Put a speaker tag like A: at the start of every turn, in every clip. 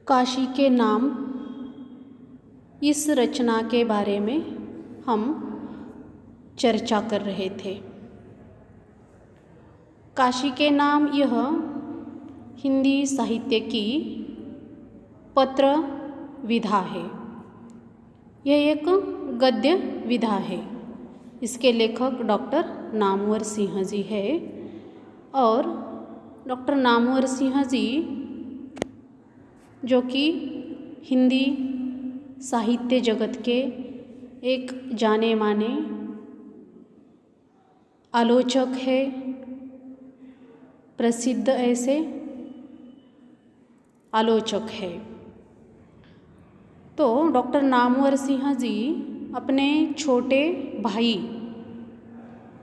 A: काशी के नाम इस रचना के बारे में हम चर्चा कर रहे थे। काशी के नाम यह हिंदी साहित्य की पत्र विधा है। यह एक गद्य विधा है। इसके लेखक डॉक्टर नामवर सिंह जी है और डॉक्टर नामवर सिंह जी जो कि हिंदी साहित्य जगत के एक जाने माने आलोचक है, प्रसिद्ध ऐसे आलोचक है। तो डॉक्टर नामवर सिंह जी अपने छोटे भाई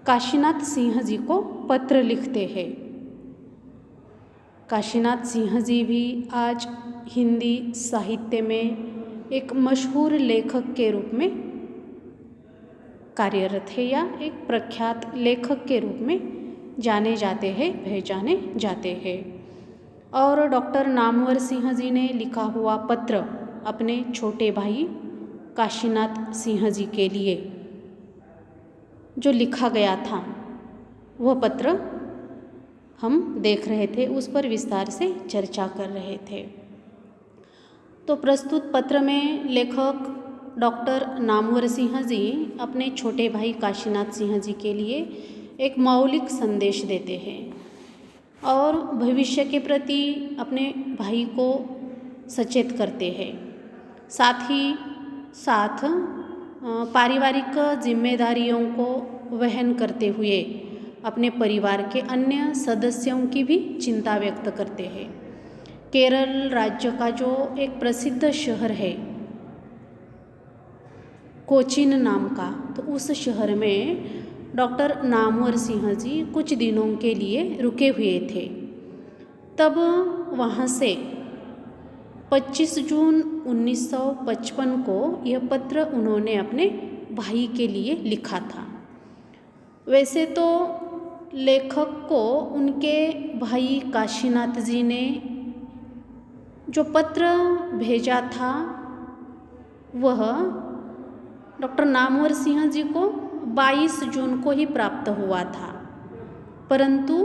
A: काशीनाथ सिंह जी को पत्र लिखते हैं। काशीनाथ सिंह जी भी आज हिंदी साहित्य में एक मशहूर लेखक के रूप में कार्यरत है या एक प्रख्यात लेखक के रूप में जाने जाते हैं, पहचाने जाते हैं। और डॉक्टर नामवर सिंह जी ने लिखा हुआ पत्र अपने छोटे भाई काशीनाथ सिंह जी के लिए जो लिखा गया था वह पत्र हम देख रहे थे, उस पर विस्तार से चर्चा कर रहे थे। तो प्रस्तुत पत्र में लेखक डॉक्टर नामवर सिंह जी अपने छोटे भाई काशीनाथ सिंह जी के लिए एक मौलिक संदेश देते हैं और भविष्य के प्रति अपने भाई को सचेत करते हैं। साथ ही साथ पारिवारिक जिम्मेदारियों को वहन करते हुए अपने परिवार के अन्य सदस्यों की भी चिंता व्यक्त करते हैं। केरल राज्य का जो एक प्रसिद्ध शहर है कोचीन नाम का, तो उस शहर में डॉक्टर नामवर सिंह जी कुछ दिनों के लिए रुके हुए थे। तब वहाँ से 25 जून 1955 को यह पत्र उन्होंने अपने भाई के लिए लिखा था। वैसे तो लेखक को उनके भाई काशीनाथ जी ने जो पत्र भेजा था वह डॉक्टर नामवर सिंह जी को 22 जून को ही प्राप्त हुआ था, परंतु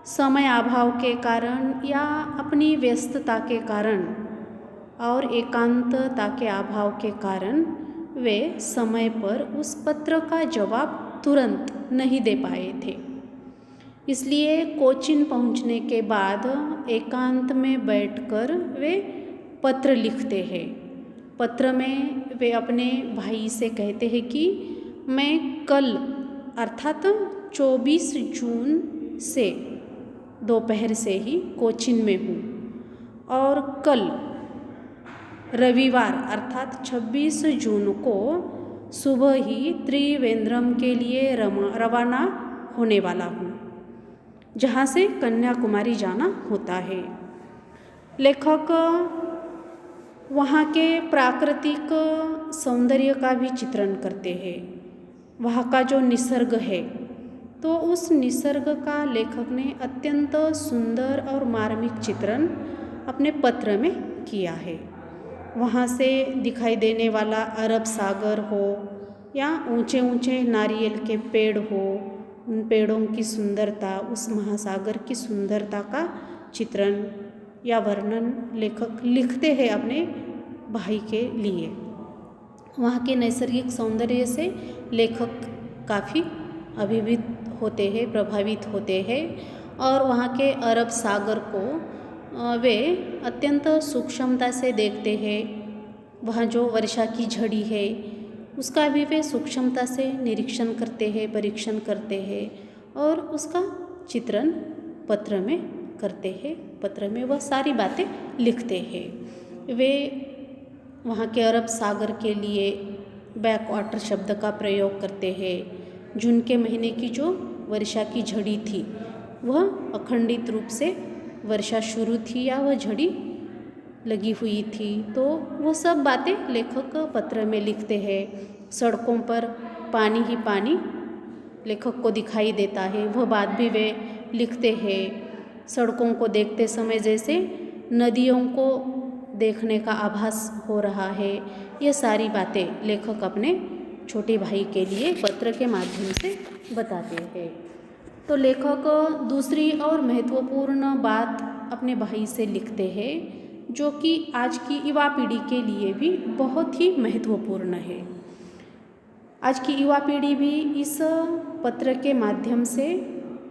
A: समय अभाव के कारण या अपनी व्यस्तता के कारण और एकांतता के अभाव के कारण वे समय पर उस पत्र का जवाब तुरंत नहीं दे पाए थे। इसलिए कोचीन पहुंचने के बाद एकांत में बैठकर वे पत्र लिखते हैं। पत्र में वे अपने भाई से कहते हैं कि मैं कल अर्थात 24 जून से दोपहर से ही कोचीन में हूँ और कल रविवार अर्थात 26 जून को सुबह ही त्रिवेंद्रम के लिए रवाना होने वाला हूँ, जहाँ से कन्याकुमारी जाना होता है। लेखक वहाँ के प्राकृतिक सौंदर्य का भी चित्रण करते हैं। वहाँ का जो निसर्ग है तो उस निसर्ग का लेखक ने अत्यंत सुंदर और मार्मिक चित्रण अपने पत्र में किया है। वहाँ से दिखाई देने वाला अरब सागर हो या ऊंचे ऊंचे नारियल के पेड़ हो, उन पेड़ों की सुंदरता, उस महासागर की सुंदरता का चित्रण या वर्णन लेखक लिखते हैं अपने भाई के लिए। वहाँ के नैसर्गिक सौंदर्य से लेखक काफ़ी अभिभूत होते हैं, प्रभावित होते हैं और वहाँ के अरब सागर को वे अत्यंत सूक्ष्मता से देखते हैं। वहाँ जो वर्षा की झड़ी है उसका भी वे सूक्ष्मता से निरीक्षण करते हैं, परीक्षण करते हैं और उसका चित्रण पत्र में करते हैं। पत्र में वह सारी बातें लिखते हैं। वे वहाँ के अरब सागर के लिए बैक वाटर शब्द का प्रयोग करते हैं। जून के महीने की जो वर्षा की झड़ी थी वह अखंडित रूप से वर्षा शुरू थी या वह झड़ी लगी हुई थी, तो वो सब बातें लेखक पत्र में लिखते हैं। सड़कों पर पानी ही पानी लेखक को दिखाई देता है, वह बात भी वे लिखते हैं। सड़कों को देखते समय जैसे नदियों को देखने का आभास हो रहा है। ये सारी बातें लेखक अपने छोटे भाई के लिए पत्र के माध्यम से बताते हैं। तो लेखक दूसरी और महत्वपूर्ण बात अपने भाई से लिखते हैं, जो कि आज की युवा पीढ़ी के लिए भी बहुत ही महत्वपूर्ण है। आज की युवा पीढ़ी भी इस पत्र के माध्यम से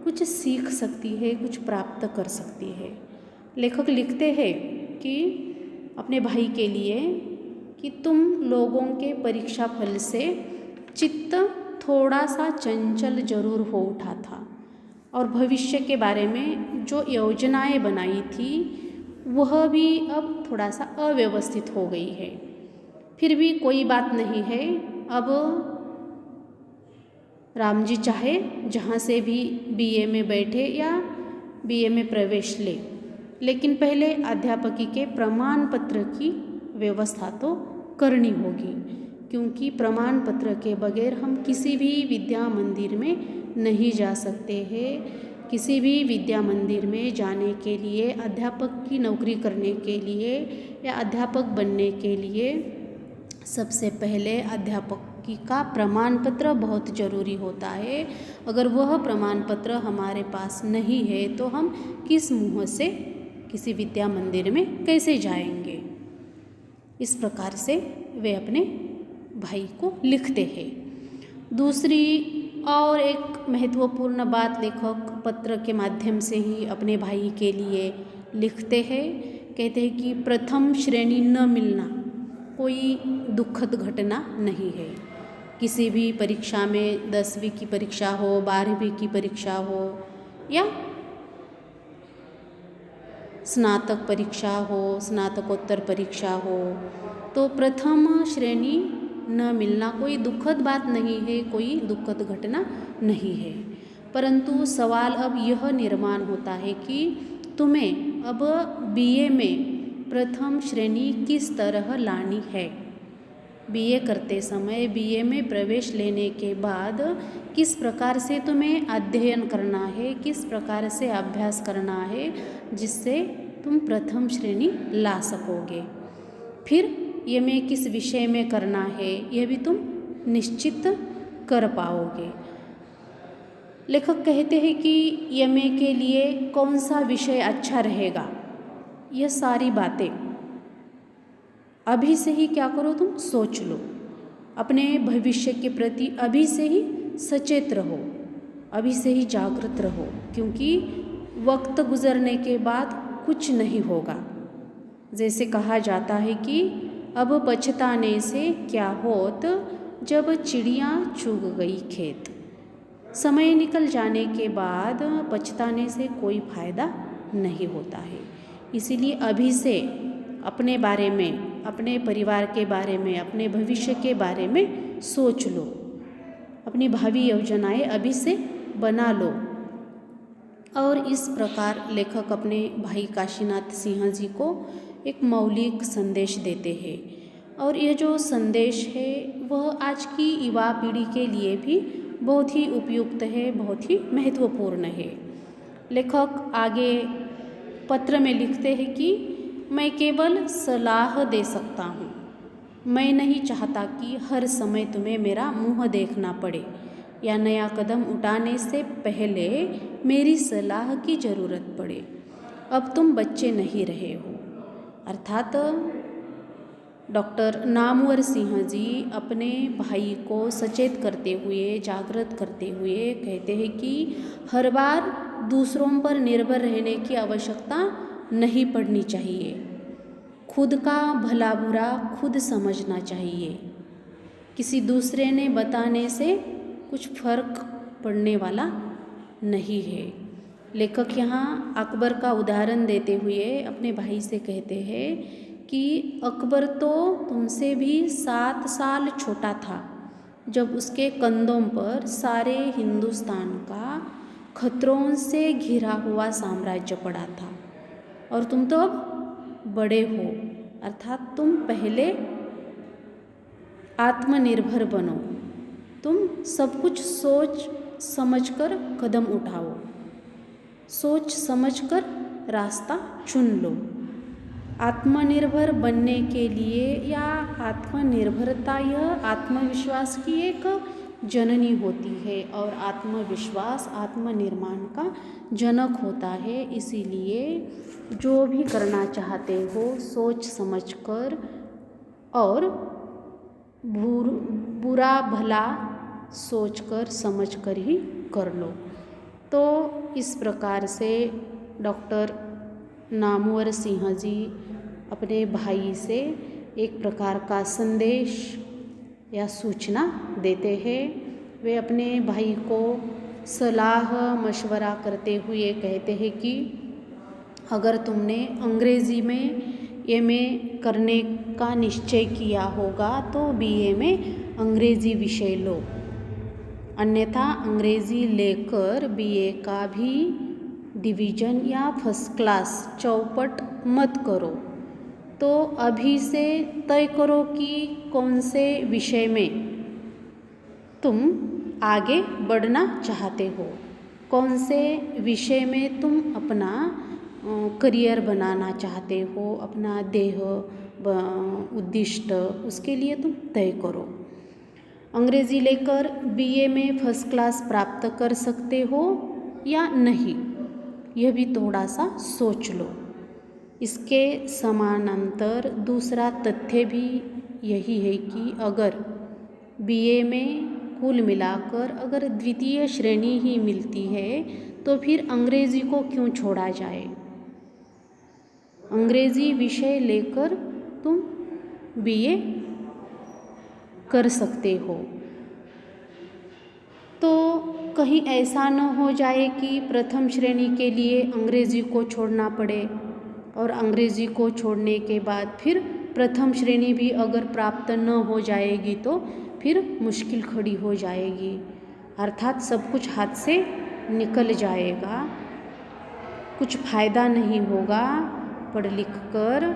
A: कुछ सीख सकती है, कुछ प्राप्त कर सकती है। लेखक लिखते हैं कि अपने भाई के लिए कि तुम लोगों के परीक्षा फल से चित्त थोड़ा सा चंचल जरूर हो उठा था और भविष्य के बारे में जो योजनाएं बनाई थी वह भी अब थोड़ा सा अव्यवस्थित हो गई है। फिर भी कोई बात नहीं है, अब राम जी चाहे जहाँ से भी बीए में बैठे या बीए में प्रवेश ले, लेकिन पहले अध्यापकी के प्रमाण पत्र की व्यवस्था तो करनी होगी, क्योंकि प्रमाण पत्र के बगैर हम किसी भी विद्या मंदिर में नहीं जा सकते हैं। किसी भी विद्या मंदिर में जाने के लिए, अध्यापक की नौकरी करने के लिए या अध्यापक बनने के लिए सबसे पहले अध्यापकी का प्रमाण पत्र बहुत ज़रूरी होता है। अगर वह प्रमाण पत्र हमारे पास नहीं है तो हम किस मुँह से किसी विद्या मंदिर में कैसे जाएंगे। इस प्रकार से वे अपने भाई को लिखते हैं। दूसरी और एक महत्वपूर्ण बात लेखक पत्र के माध्यम से ही अपने भाई के लिए लिखते हैं। कहते हैं कि प्रथम श्रेणी न मिलना कोई दुखद घटना नहीं है। किसी भी परीक्षा में 10वीं की परीक्षा हो, 12वीं की परीक्षा हो या स्नातक परीक्षा हो, स्नातकोत्तर परीक्षा हो, तो प्रथम श्रेणी न मिलना कोई दुखद बात नहीं है, कोई दुखद घटना नहीं है। परंतु सवाल अब यह निर्माण होता है कि तुम्हें अब बीए में प्रथम श्रेणी किस तरह लानी है। बीए करते समय, बीए में प्रवेश लेने के बाद किस प्रकार से तुम्हें अध्ययन करना है, किस प्रकार से अभ्यास करना है, जिससे तुम प्रथम श्रेणी ला सकोगे। फिर ये में किस विषय में करना है, यह भी तुम निश्चित कर पाओगे। लेखक कहते हैं कि एमए के लिए कौन सा विषय अच्छा रहेगा, यह सारी बातें अभी से ही क्या करो, तुम सोच लो। अपने भविष्य के प्रति अभी से ही सचेत रहो, अभी से ही जागृत रहो, क्योंकि वक्त गुजरने के बाद कुछ नहीं होगा। जैसे कहा जाता है कि अब पछताने से क्या होत, जब चिड़िया चुग गई खेत। समय निकल जाने के बाद पछताने से कोई फायदा नहीं होता है। इसीलिए अभी से अपने बारे में, अपने परिवार के बारे में, अपने भविष्य के बारे में सोच लो। अपनी भावी योजनाएं अभी से बना लो। और इस प्रकार लेखक अपने भाई काशीनाथ सिंह जी को एक मौलिक संदेश देते हैं। और यह जो संदेश है वह आज की युवा पीढ़ी के लिए भी बहुत ही उपयुक्त है, बहुत ही महत्वपूर्ण है। लेखक आगे पत्र में लिखते हैं कि मैं केवल सलाह दे सकता हूँ। मैं नहीं चाहता कि हर समय तुम्हें मेरा मुँह देखना पड़े या नया कदम उठाने से पहले मेरी सलाह की ज़रूरत पड़े। अब तुम बच्चे नहीं रहे हो। अर्थात डॉक्टर नामवर सिंह जी अपने भाई को सचेत करते हुए, जागृत करते हुए कहते हैं कि हर बार दूसरों पर निर्भर रहने की आवश्यकता नहीं पड़नी चाहिए। खुद का भला बुरा खुद समझना चाहिए। किसी दूसरे ने बताने से कुछ फर्क पड़ने वाला नहीं है। लेखक यहाँ अकबर का उदाहरण देते हुए अपने भाई से कहते हैं कि अकबर तो तुमसे भी 7 साल छोटा था जब उसके कंधों पर सारे हिंदुस्तान का खतरों से घिरा हुआ साम्राज्य पड़ा था, और तुम तो अब बड़े हो। अर्थात तुम पहले आत्मनिर्भर बनो, तुम सब कुछ सोच समझकर कदम उठाओ, सोच समझकर रास्ता चुन लो। आत्मनिर्भर बनने के लिए या आत्मनिर्भरता यह आत्मविश्वास की एक जननी होती है और आत्मविश्वास आत्मनिर्माण का जनक होता है। इसीलिए जो भी करना चाहते हो सोच समझकर और बुरा भला सोचकर समझकर ही कर लो। तो इस प्रकार से डॉक्टर नामवर सिंह जी अपने भाई से एक प्रकार का संदेश या सूचना देते हैं। वे अपने भाई को सलाह मशवरा करते हुए कहते हैं कि अगर तुमने अंग्रेज़ी में एमए करने का निश्चय किया होगा तो बीए में अंग्रेज़ी विषय लो, अन्यथा अंग्रेज़ी लेकर बीए का भी डिवीज़न या फर्स्ट क्लास चौपट मत करो। तो अभी से तय करो कि कौन से विषय में तुम आगे बढ़ना चाहते हो, कौन से विषय में तुम अपना करियर बनाना चाहते हो, अपना देह उद्दिष्ट उसके लिए तुम तय करो। अंग्रेज़ी लेकर बीए में फर्स्ट क्लास प्राप्त कर सकते हो या नहीं, यह भी थोड़ा सा सोच लो। इसके समानांतर दूसरा तथ्य भी यही है कि अगर बीए में कुल मिलाकर अगर द्वितीय श्रेणी ही मिलती है तो फिर अंग्रेज़ी को क्यों छोड़ा जाए। अंग्रेज़ी विषय लेकर तुम बीए कर सकते हो। तो कहीं ऐसा न हो जाए कि प्रथम श्रेणी के लिए अंग्रेज़ी को छोड़ना पड़े और अंग्रेज़ी को छोड़ने के बाद फिर प्रथम श्रेणी भी अगर प्राप्त न हो जाएगी तो फिर मुश्किल खड़ी हो जाएगी, अर्थात सब कुछ हाथ से निकल जाएगा, कुछ फ़ायदा नहीं होगा पढ़ लिख कर।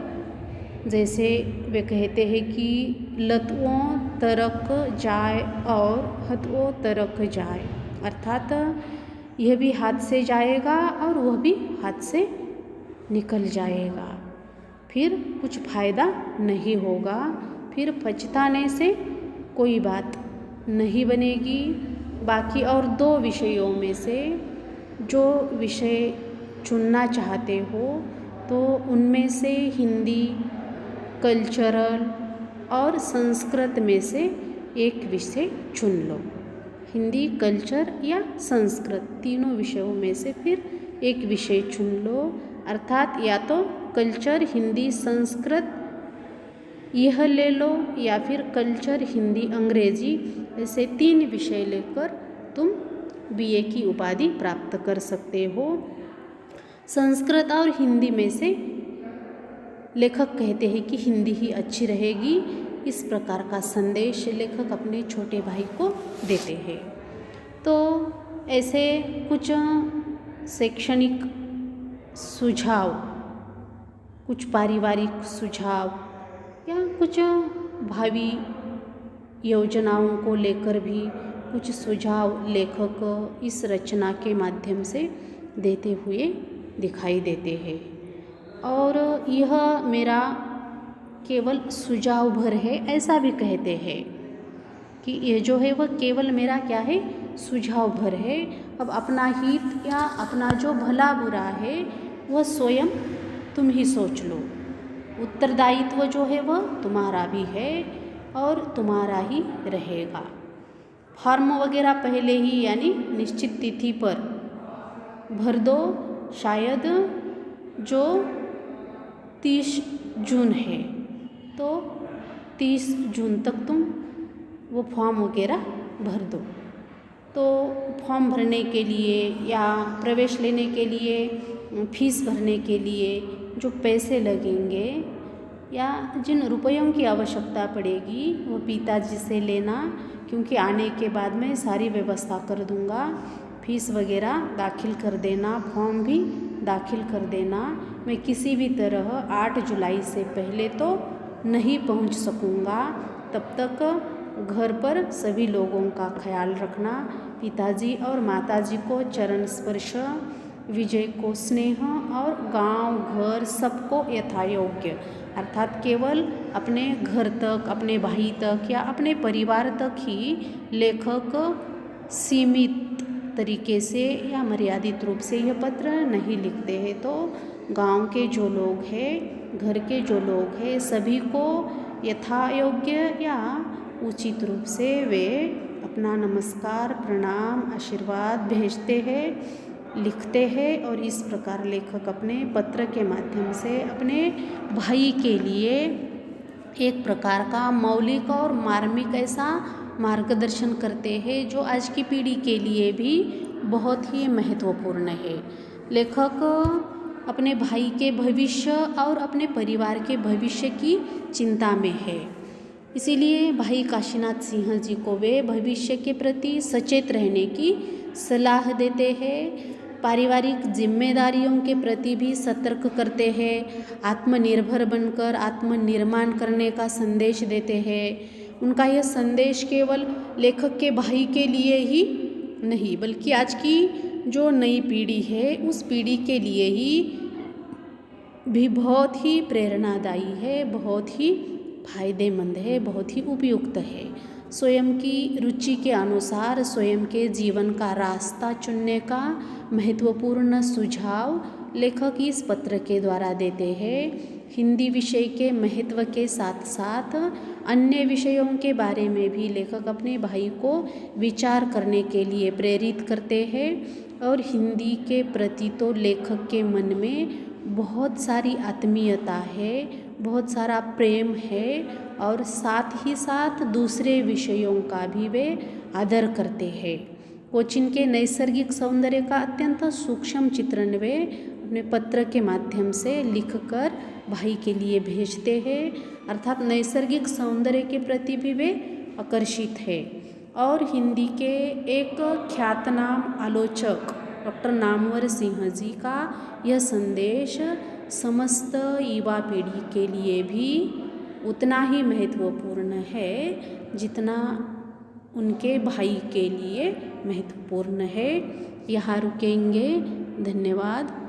A: जैसे वे कहते हैं कि लतों तरक जाए और हथों तरक जाए, अर्थात यह भी हाथ से जाएगा और वह भी हाथ से निकल जाएगा, फिर कुछ फ़ायदा नहीं होगा, फिर पछताने से कोई बात नहीं बनेगी। बाकी और दो विषयों में से जो विषय चुनना चाहते हो तो उनमें से हिंदी, कल्चरल और संस्कृत में से एक विषय चुन लो। हिंदी, कल्चर या संस्कृत तीनों विषयों में से फिर एक विषय चुन लो, अर्थात या तो कल्चर, हिंदी, संस्कृत यह ले लो या फिर कल्चर, हिंदी, अंग्रेजी ऐसे 3 विषय लेकर तुम बीए की उपाधि प्राप्त कर सकते हो। संस्कृत और हिंदी में से लेखक कहते हैं कि हिंदी ही अच्छी रहेगी, इस प्रकार का संदेश लेखक अपने छोटे भाई को देते हैं। तो ऐसे कुछ शैक्षणिक सुझाव, कुछ पारिवारिक सुझाव या कुछ भावी योजनाओं को लेकर भी कुछ सुझाव लेखक इस रचना के माध्यम से देते हुए दिखाई देते हैं। और यह मेरा केवल सुझाव भर है ऐसा भी कहते हैं कि यह जो है वह केवल मेरा क्या है, सुझाव भर है। अब अपना हित या अपना जो भला बुरा है वह स्वयं तुम ही सोच लो। उत्तरदायित्व जो है वह तुम्हारा भी है और तुम्हारा ही रहेगा। फॉर्म वगैरह पहले ही यानी निश्चित तिथि पर भर दो, शायद जो 30 जून है तो 30 जून तक तुम वो फॉर्म वगैरह भर दो। तो फॉर्म भरने के लिए या प्रवेश लेने के लिए, फीस भरने के लिए जो पैसे लगेंगे या जिन रुपयों की आवश्यकता पड़ेगी वो पिताजी से लेना, क्योंकि आने के बाद मैं सारी व्यवस्था कर दूंगा। फीस वगैरह दाखिल कर देना, फॉर्म भी दाखिल कर देना। मैं किसी भी तरह 8 जुलाई से पहले तो नहीं पहुंच सकूंगा, तब तक घर पर सभी लोगों का ख्याल रखना। पिताजी और माताजी को चरण स्पर्श विजय को स्नेह और गांव घर सबको यथायोग्य, अर्थात केवल अपने घर तक, अपने भाई तक या अपने परिवार तक ही लेखक सीमित तरीके से या मर्यादित रूप से यह पत्र नहीं लिखते हैं। तो गांव के जो लोग हैं, घर के जो लोग हैं, सभी को यथायोग्य या उचित रूप से वे अपना नमस्कार, प्रणाम, आशीर्वाद भेजते हैं, लिखते हैं। और इस प्रकार लेखक अपने पत्र के माध्यम से अपने भाई के लिए एक प्रकार का मौलिक और मार्मिक ऐसा मार्गदर्शन करते हैं जो आज की पीढ़ी के लिए भी बहुत ही महत्वपूर्ण है। लेखक अपने भाई के भविष्य और अपने परिवार के भविष्य की चिंता में है। इसीलिए भाई काशीनाथ सिंह जी को वे भविष्य के प्रति सचेत रहने की सलाह देते हैं। पारिवारिक जिम्मेदारियों के प्रति भी सतर्क करते हैं। आत्मनिर्भर बनकर आत्मनिर्माण करने का संदेश देते हैं। उनका यह संदेश केवल लेखक के भाई के लिए ही नहीं, बल्कि आज की जो नई पीढ़ी है उस पीढ़ी के लिए ही भी बहुत ही प्रेरणादायी है, बहुत ही फायदेमंद है, बहुत ही उपयुक्त है। स्वयं की रुचि के अनुसार स्वयं के जीवन का रास्ता चुनने का महत्वपूर्ण सुझाव लेखक इस पत्र के द्वारा देते हैं। हिंदी विषय के महत्व के साथ साथ अन्य विषयों के बारे में भी लेखक अपने भाई को विचार करने के लिए प्रेरित करते हैं। और हिंदी के प्रति तो लेखक के मन में बहुत सारी आत्मीयता है, बहुत सारा प्रेम है और साथ ही साथ दूसरे विषयों का भी वे आदर करते हैं। कोचिन के नैसर्गिक सौंदर्य का अत्यंत सूक्ष्म चित्रण वे अपने पत्र के माध्यम से लिखकर भाई के लिए भेजते हैं, अर्थात नैसर्गिक सौंदर्य के प्रति भी वे आकर्षित है। और हिंदी के एक ख्यातनाम आलोचक डॉक्टर नामवर सिंह जी का यह संदेश समस्त युवा पीढ़ी के लिए भी उतना ही महत्वपूर्ण है जितना उनके भाई के लिए महत्वपूर्ण है। यहाँ रुकेंगे। धन्यवाद।